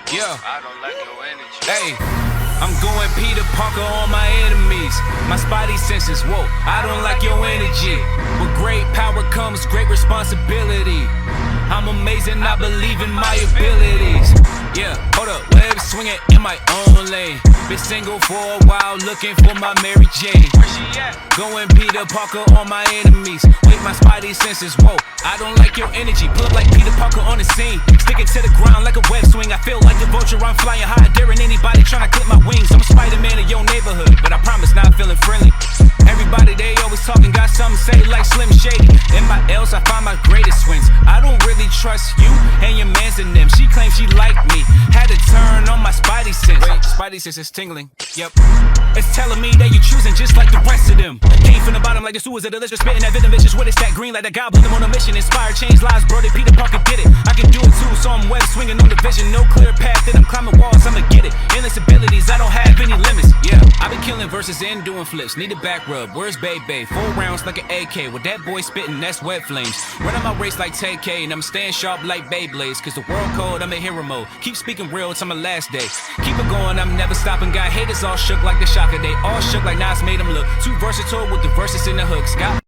Yeah. I don't like your energy. Hey, I'm going Peter Parker on my enemies. My spidey senses, whoa, I don't like your energy. With great power comes great responsibility. I'm amazing, I believe in my abilities. Yeah, hold up, web swinging in my own lane. Been single for a while, looking for my Mary Jane. Where she at? Going Peter Parker on my enemies. Wake my spidey senses, whoa, I don't like your energy. Pull up like Peter Parker on the scene. Sticking to the ground like a web swing. I feel like the vulture, I'm flying high, daring anybody trying to clip my wings. I'm a Spider-Man in your neighborhood, but I promise not feeling friendly. Everybody, they always talking, got something to say like Slim Shady. In my L's, I find my greatest wins. I don't really trust you and your mans and them. She claims she liked me, had to turn on my spidey sense. Wait, spidey sense is tingling, yep. It's telling me that you're choosing just like the rest of them. Came from the bottom like the sewers of delicious, spitting that venom vicious. What is that green like that goblin? I'm on a mission, inspire, change lives, bro. They Peter Parker did it. I can do it too, so I'm web swinging on the vision. No clear path that I'm climbing walls, I'ma get it. Endless abilities, I don't have any limits. Yeah, I been killing verses and doing flips. Need a back rub, where's Bay Bay? 4 rounds like an AK. With that boy spitting, that's web flames. Running my race like TK, and I'm staying sharp like Beyblades. Cause the world cold, I'm in hero mode. Keep speaking real till my last day. Keep it going, I'm never stopping. Got haters all shook like the shocker. They all shook like Nas made them look too versatile with the verses in the hooks. Got